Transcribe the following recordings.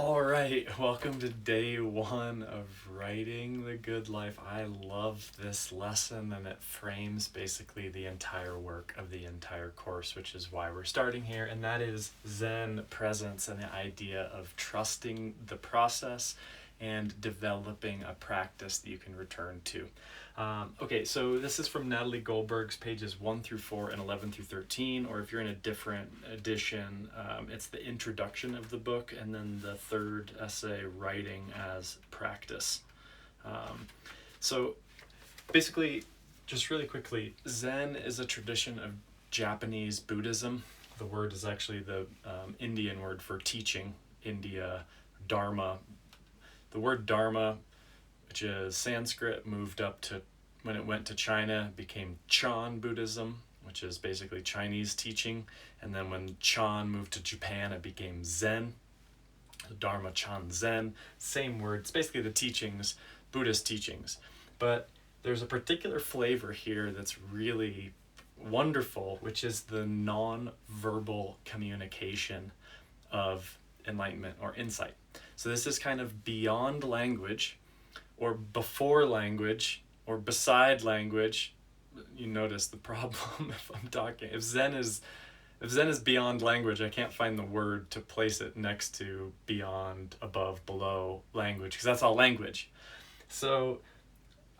All right, welcome to day one of Writing the Good Life. I love this lesson, and it frames basically the entire work of the entire course, which is why we're starting here, and that is Zen presence and the idea of trusting the process and developing a practice that you can return to. Okay, so this is from Natalie Goldberg's pages 1 through 4 and 11 through 13, or if you're in a different edition, it's the introduction of the book and then the third essay, Writing as Practice. So basically, just really quickly, Zen is a tradition of Japanese Buddhism. The word is actually the Indian word for teaching, India, Dharma. The word Dharma, which is Sanskrit, moved up to, when it went to China, became Chan Buddhism, which is basically Chinese teaching. And then when Chan moved to Japan, it became Zen. Dharma, Chan, Zen, same word. It's basically the teachings, Buddhist teachings. But there's a particular flavor here that's really wonderful, which is the non-verbal communication of enlightenment or insight. So this is kind of beyond language, or before language, or beside language. You notice the problem if I'm talking. If Zen is beyond language, I can't find the word to place it next to beyond, above, below language, because that's all language. So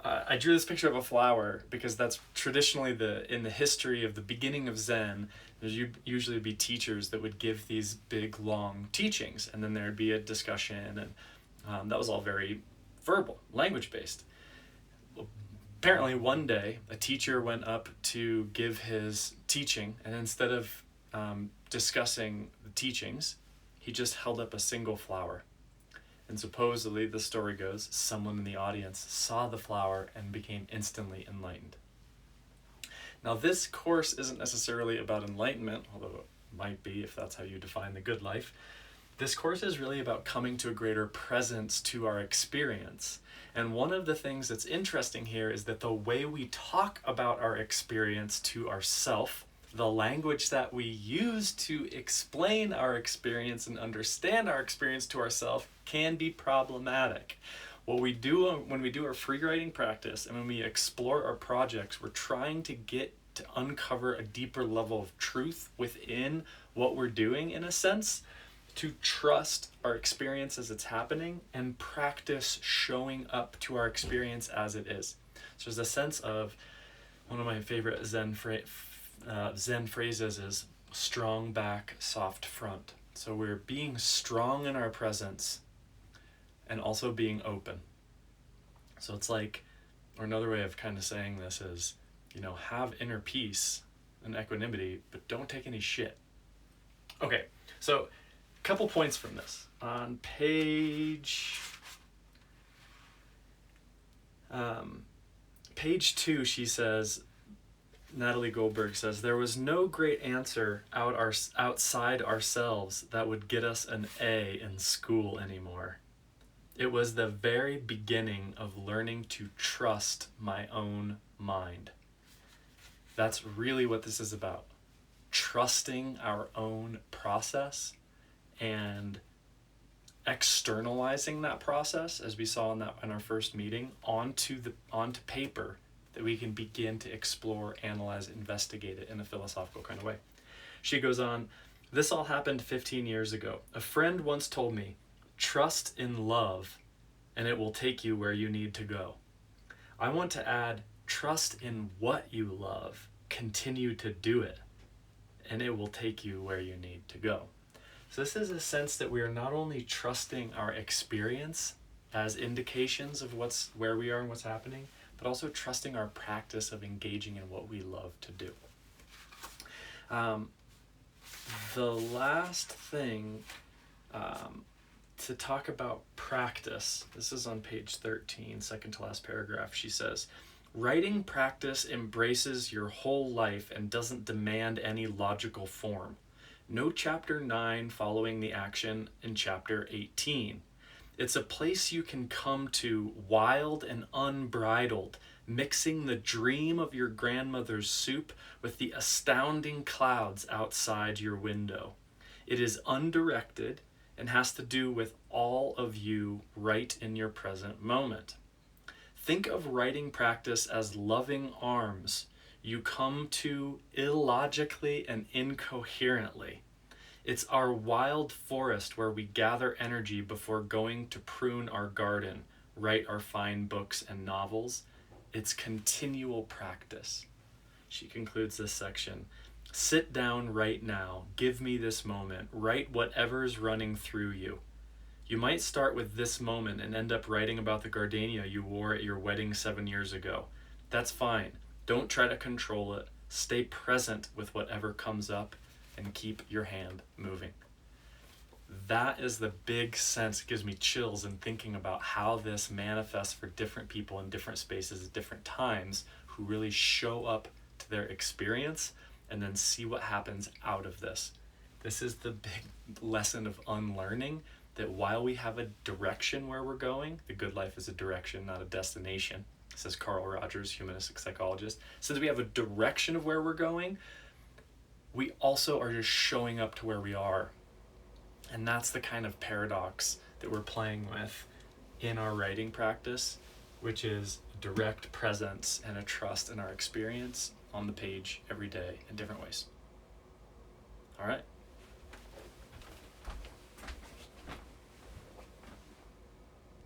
I drew this picture of a flower because that's traditionally in the history of the beginning of Zen. There's usually be teachers that would give these big long teachings, and then there'd be a discussion, and that was all very verbal, language based. Apparently one day a teacher went up to give his teaching, and instead of discussing the teachings, he just held up a single flower. And supposedly, the story goes, someone in the audience saw the flower and became instantly enlightened. Now, this course isn't necessarily about enlightenment, although it might be if that's how you define the good life. This course is really about coming to a greater presence to our experience. And one of the things that's interesting here is that the way we talk about our experience to ourself, the language that we use to explain our experience and understand our experience to ourselves can be problematic. What we do when we do our free writing practice and when we explore our projects, we're trying to get to uncover a deeper level of truth within what we're doing, in a sense, to trust our experience as it's happening and practice showing up to our experience as it is. So there's a sense of, one of my favorite Zen phrases is strong back, soft front. So we're being strong in our presence and also being open. So it's like, or another way of kind of saying this is, have inner peace and equanimity, but don't take any shit. Okay, so a couple points from this. On page 2, she says, Natalie Goldberg says, there was no great answer outside ourselves that would get us an A in school anymore. It was the very beginning of learning to trust my own mind. That's really what this is about. Trusting our own process and externalizing that process, as we saw in our first meeting, onto paper, that we can begin to explore, analyze, investigate it in a philosophical kind of way. She goes on, this all happened 15 years ago. A friend once told me, trust in love, and it will take you where you need to go. I want to add, trust in what you love, continue to do it, and it will take you where you need to go. So this is a sense that we are not only trusting our experience as indications of where we are and what's happening, but also trusting our practice of engaging in what we love to do. The last thing to talk about practice, this is on page 13, second to last paragraph. She says, writing practice embraces your whole life and doesn't demand any logical form. No chapter 9 following the action in chapter 18. It's a place you can come to wild and unbridled, mixing the dream of your grandmother's soup with the astounding clouds outside your window. It is undirected, and has to do with all of you right in your present moment. Think of writing practice as loving arms you come to illogically and incoherently. It's our wild forest where we gather energy before going to prune our garden, write our fine books and novels. It's continual practice. She concludes this section. Sit down right now. Give me this moment. Write whatever's running through you. You might start with this moment and end up writing about the gardenia you wore at your wedding 7 years ago. That's fine. Don't try to control it. Stay present with whatever comes up and keep your hand moving. That is the big sense. It gives me chills in thinking about how this manifests for different people in different spaces at different times who really show up to their experience and then see what happens out of this. This is the big lesson of unlearning, that while we have a direction where we're going, the good life is a direction, not a destination, says Carl Rogers, humanistic psychologist. Since we have a direction of where we're going, we also are just showing up to where we are. And that's the kind of paradox that we're playing with in our writing practice, which is direct presence and a trust in our experience on the page every day in different ways. All right.